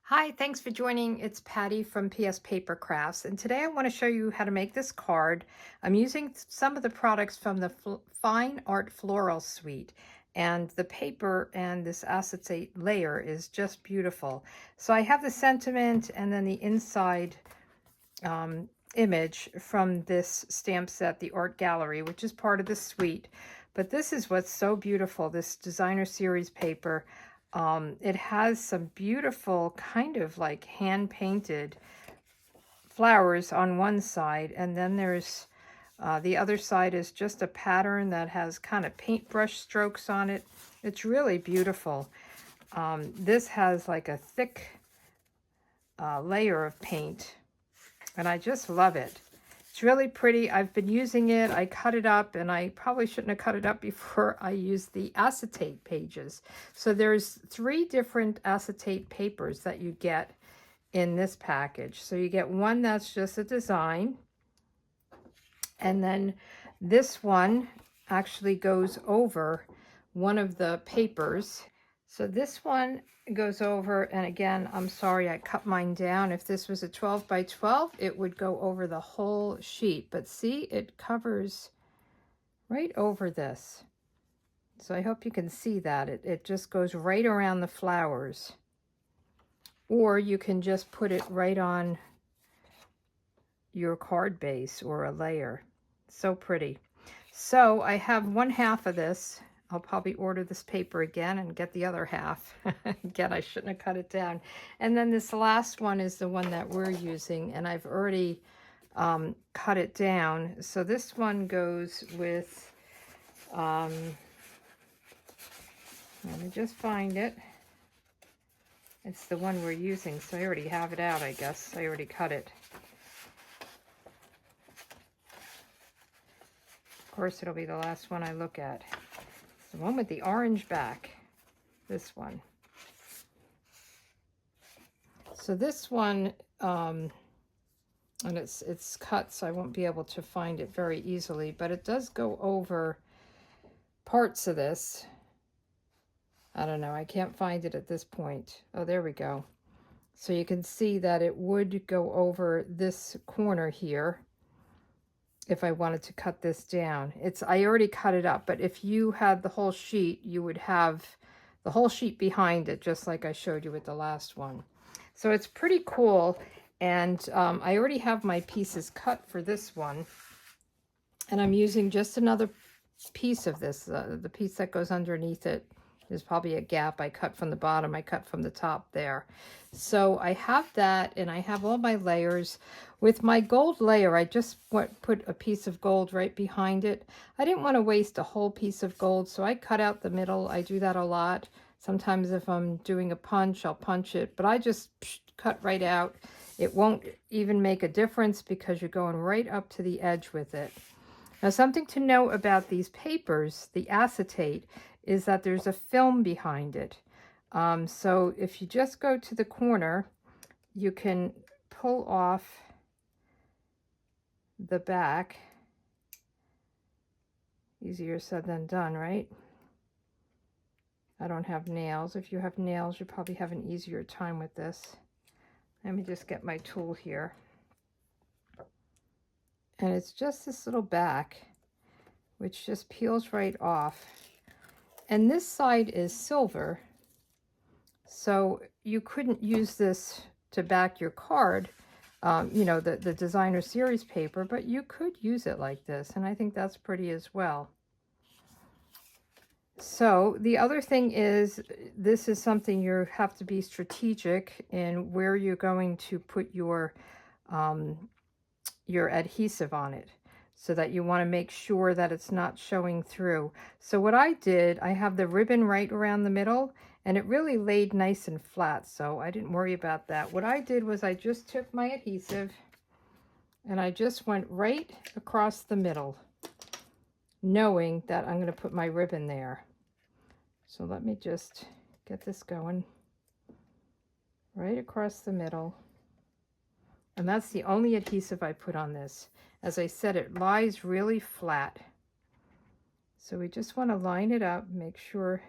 Hi, thanks for joining. It's Patty from PS Paper Crafts, and today I want to show you how to make this card. I'm using some of the products from the Fine Art Floral suite, and the paper and this acetate layer is just beautiful. So I have the sentiment and then the inside image from this stamp set, the Art Gallery, which is part of the suite. But this is what's so beautiful, this designer series paper. It has some beautiful kind of like hand painted flowers on one side, and then there's the other side is just a pattern that has kind of paintbrush strokes on it. It's really beautiful. This has like a thick layer of paint, and I just love it. It's really pretty. I've been using it. I cut it up, and I probably shouldn't have cut it up before I used the acetate pages. So there's 3 different acetate papers that you get in this package. So you get one that's just a design, and then this one actually goes over one of the papers. So this one goes over, and again, I'm sorry I cut mine down. If this was a 12 by 12, it would go over the whole sheet. But see, it covers right over this. So I hope you can see that. It just goes right around the flowers. Or you can just put it right on your card base or a layer. So pretty. So I have 1/2 of this. I'll probably order this paper again and get the other half. Again, I shouldn't have cut it down. And then this last one is the one that we're using, and I've already cut it down. So this one goes with, let me just find it. It's the one we're using, so I already have it out, I guess. I already cut it. Of course, it'll be the last one I look at. The one with the orange back, this one. So this one, and it's cut, so I won't be able to find it very easily, but it does go over parts of this. I don't know, I can't find it at this point. Oh, there we go. So you can see that it would go over this corner here if I wanted to cut this down. I already cut it up, but if you had the whole sheet, you would have the whole sheet behind it, just like I showed you with the last one. So it's pretty cool, and I already have my pieces cut for this one, and I'm using just another piece of this. The piece that goes underneath it, there's probably a gap. I cut from the bottom, I cut from the top there. So I have that, and I have all my layers. With my gold layer, I just put a piece of gold right behind it. I didn't want to waste a whole piece of gold, so I cut out the middle. I do that a lot. Sometimes if I'm doing a punch, I'll punch it, but I just cut right out. It won't even make a difference because you're going right up to the edge with it. Now, something to note about these papers, the acetate, is that there's a film behind it. So if you just go to the corner, you can pull off the back. Easier said than done, right? I don't have nails. If you have nails, you probably have an easier time with this. Let me just get my tool here. And it's just this little back, which just peels right off. And this side is silver, so you couldn't use this to back your card, you know, the designer series paper, but you could use it like this, and I think that's pretty as well. So the other thing is, this is something you have to be strategic in where you're going to put your adhesive on it, so that you want to make sure that it's not showing through. So what I did, I have the ribbon right around the middle, and it really laid nice and flat, so I didn't worry about that. What I did was I just took my adhesive and I just went right across the middle, knowing that I'm going to put my ribbon there. So let me just get this going right across the middle. And that's the only adhesive I put on this. As I said, it lies really flat. So we just want to line it up, make sure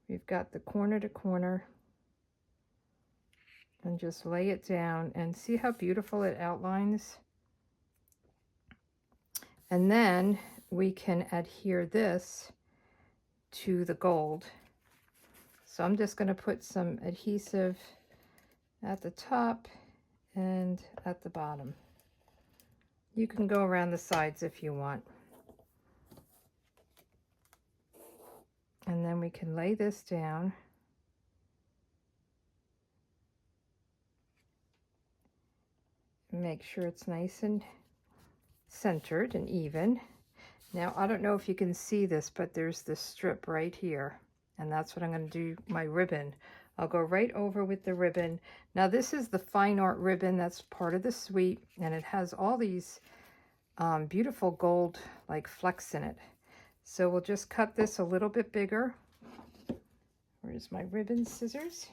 we've got the corner to corner. and just lay it down and see how beautiful it outlines. And then we can adhere this to the gold. So I'm just going to put some adhesive at the top and at the bottom. You can go around the sides if you want. And then we can lay this down. Make sure it's nice and centered and even. Now, I don't know if you can see this, but there's this strip right here, and that's what I'm going to do my ribbon. I'll go right over with the ribbon. Now, this is the fine art ribbon that's part of the suite, and it has all these beautiful gold like flecks in it. So we'll just cut this a little bit bigger. Where's my ribbon scissors?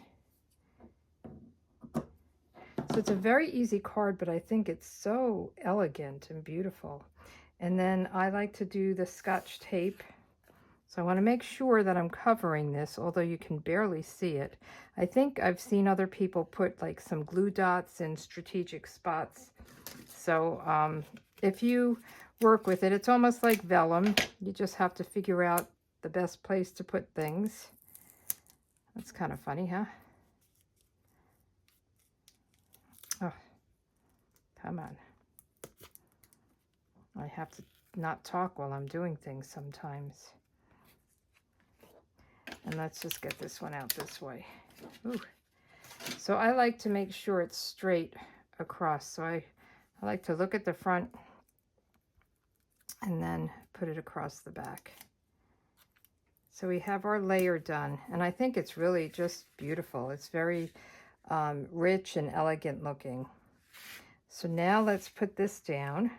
So it's a very easy card, but I think it's so elegant and beautiful. And then I like to do the Scotch tape. So I want to make sure that I'm covering this, although you can barely see it. I think I've seen other people put like some glue dots in strategic spots. So if you work with it, it's almost like vellum. You just have to figure out the best place to put things. That's kind of funny, huh? Oh, come on. I have to not talk while I'm doing things sometimes. And let's just get this one out this way. Ooh. So I like to make sure it's straight across. So I like to look at the front and then put it across the back. So we have our layer done, and I think it's really just beautiful. It's very rich and elegant looking. So now let's put this down.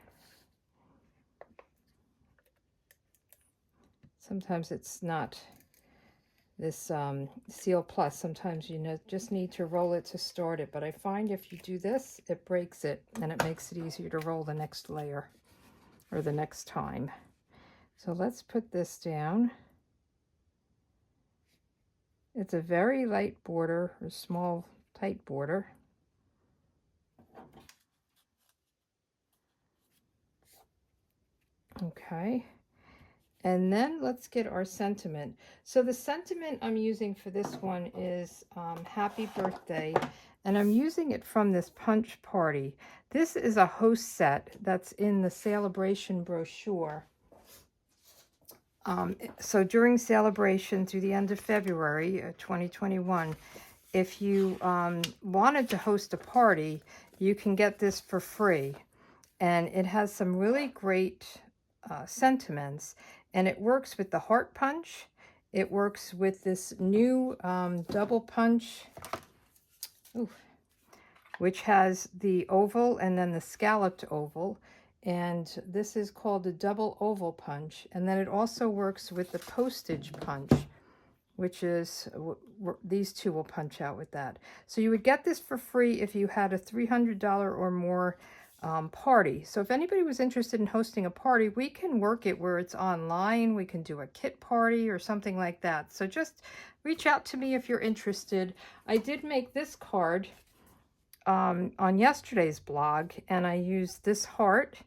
Sometimes it's not this Seal Plus. Sometimes you just need to roll it to start it, but I find if you do this, it breaks it and it makes it easier to roll the next layer or the next time. So let's put this down. It's a very light border, or small tight border. Okay. And then let's get our sentiment. So the sentiment I'm using for this one is Happy Birthday, and I'm using it from this Punch Party. This is a host set that's in the Celebration brochure. So during Celebration through the end of February 2021, if you wanted to host a party, you can get this for free. And it has some really great sentiments. And it works with the heart punch. It works with this new double punch, which has the oval and then the scalloped oval. And this is called the double oval punch. And then it also works with the postage punch, which is, these two will punch out with that. So you would get this for free if you had a $300 or more party. So if anybody was interested in hosting a party, we can work it where it's online. We can do a kit party or something like that. So just reach out to me if you're interested. I did make this card on yesterday's blog, and I used this heart,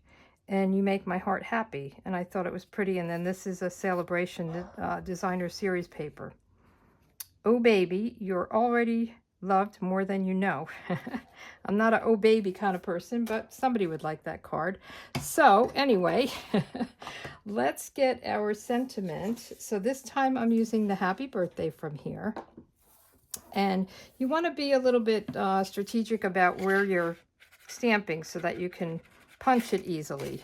and you make my heart happy, and I thought it was pretty. And then this is a Celebration designer series paper. Oh baby, you're already loved more than you know. I'm not a oh baby kind of person, but somebody would like that card. So anyway, let's get our sentiment. So this time I'm using the Happy Birthday from here. And you want to be a little bit strategic about where you're stamping so that you can punch it easily.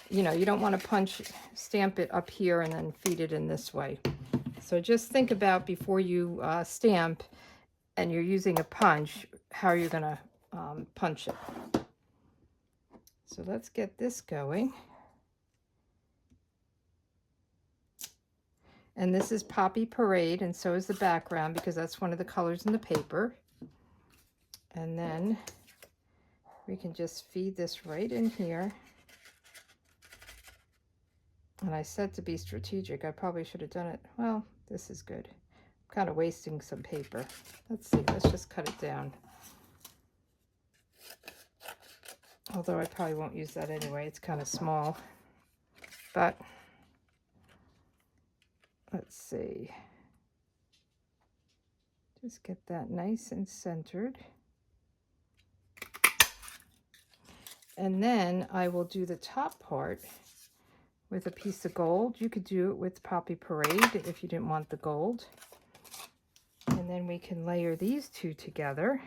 You know, you don't want to stamp it up here and then feed it in this way. So just think about before you stamp and you're using a punch, how you're going to punch it. So let's get this going. And this is Poppy Parade, and so is the background because that's one of the colors in the paper. And then we can just feed this right in here. And I said to be strategic. I probably should have done it. Well, this is good. I'm kind of wasting some paper. Let's see. Let's just cut it down. Although I probably won't use that anyway. It's kind of small. But let's see. Just get that nice and centered. And then I will do the top part with a piece of gold. You could do it with Poppy Parade if you didn't want the gold. And then we can layer these two together.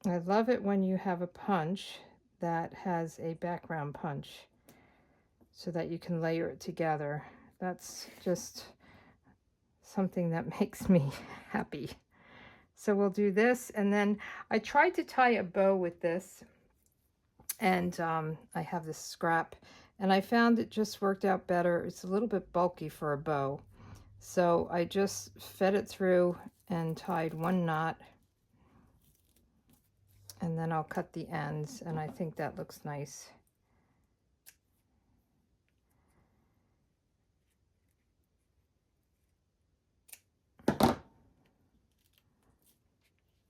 I love it when you have a punch that has a background punch so that you can layer it together. That's just something that makes me happy. So we'll do this, and then I tried to tie a bow with this, and I have this scrap, and I found it just worked out better. It's a little bit bulky for a bow, so I just fed it through and tied one knot, and then I'll cut the ends, and I think that looks nice.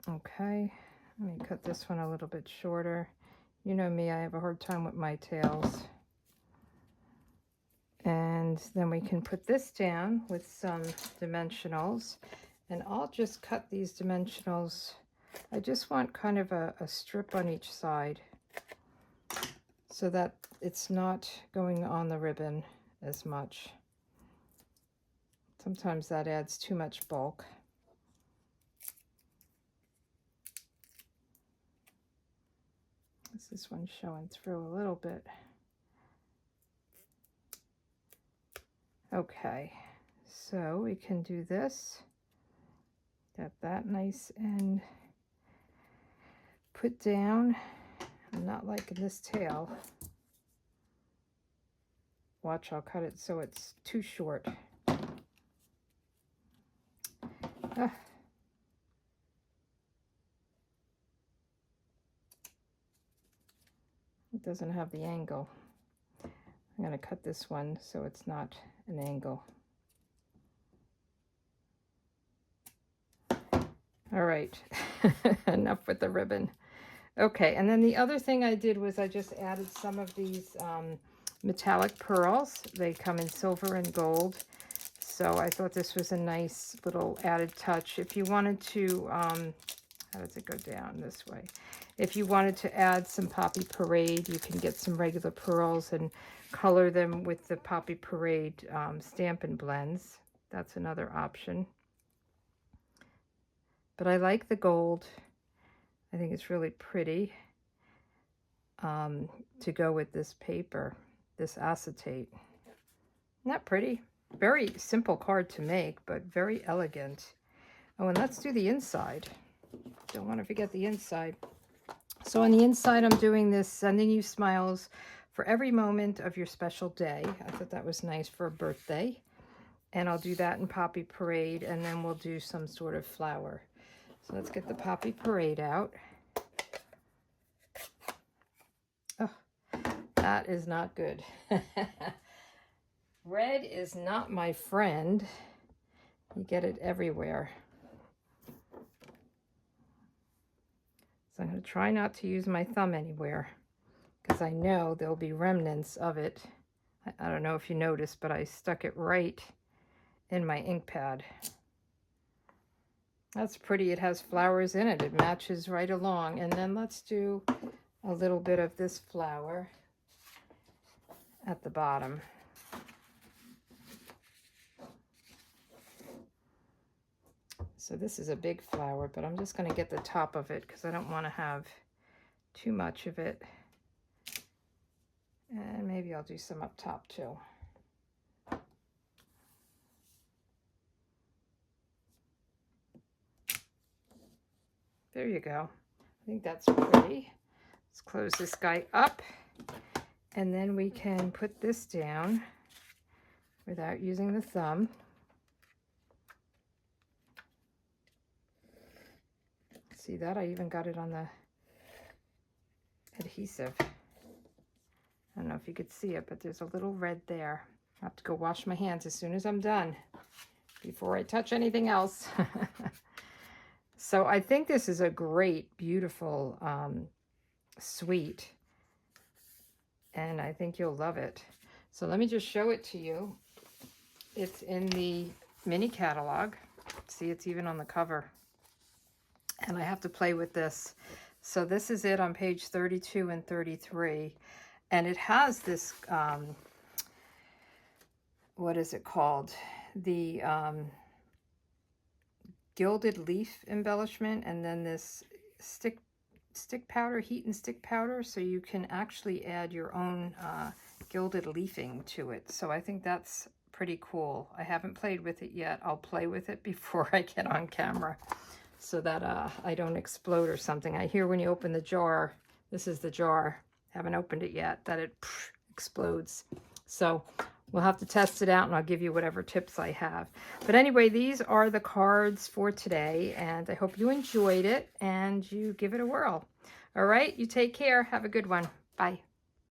Okay, let me cut this one a little bit shorter. You know me, I have a hard time with my tails. And then we can put this down with some dimensionals, and I'll just cut these dimensionals. I just want kind of a strip on each side so that it's not going on the ribbon as much. Sometimes that adds too much bulk. This one's showing through a little bit. Okay, so we can do this. Got that nice and put down. I'm not liking this tail. Watch, I'll cut it so it's too short. Ah. It doesn't have the angle. I'm going to cut this one so it's not an angle. All right, enough with the ribbon. Okay, and then the other thing I did was I just added some of these metallic pearls. They come in silver and gold. So I thought this was a nice little added touch. If you wanted to, how does it go down this way? If you wanted to add some Poppy Parade, you can get some regular pearls and color them with the Poppy Parade Stampin' Blends. That's another option. But I like the gold. I think it's really pretty to go with this paper, this acetate. Isn't that pretty? Very simple card to make, but very elegant. Oh, and let's do the inside. Don't want to forget the inside. So on the inside, I'm doing this, sending you smiles for every moment of your special day. I thought that was nice for a birthday. And I'll do that in Poppy Parade, and then we'll do some sort of flower. So let's get the Poppy Parade out. Oh, that is not good. Red is not my friend. You get it everywhere. So I'm going to try not to use my thumb anywhere because I know there'll be remnants of it. I don't know if you noticed, but I stuck it right in my ink pad. That's pretty. It has flowers in it. It matches right along. And then let's do a little bit of this flower at the bottom. So this is a big flower, but I'm just going to get the top of it because I don't want to have too much of it. And maybe I'll do some up top too. There you go. I think that's pretty. Let's close this guy up. And then we can put this down without using the thumb. See that? I even got it on the adhesive. I don't know if you could see it, but there's a little red there. I have to go wash my hands as soon as I'm done before I touch anything else. So I think this is a great, beautiful suite. And I think you'll love it. So let me just show it to you. It's in the mini catalog. See, it's even on the cover. And I have to play with this. So this is it on page 32 and 33. And it has this, what is it called? The gilded leaf embellishment, and then this stick powder, heat and stick powder, so you can actually add your own gilded leafing to it. So I think that's pretty cool. I haven't played with it yet. I'll play with it before I get on camera so that I don't explode or something. I hear when you open the jar, this is the jar, haven't opened it yet, that it explodes. So we'll have to test it out, and I'll give you whatever tips I have. But anyway, these are the cards for today, and I hope you enjoyed it and you give it a whirl. All right, you take care. Have a good one. Bye.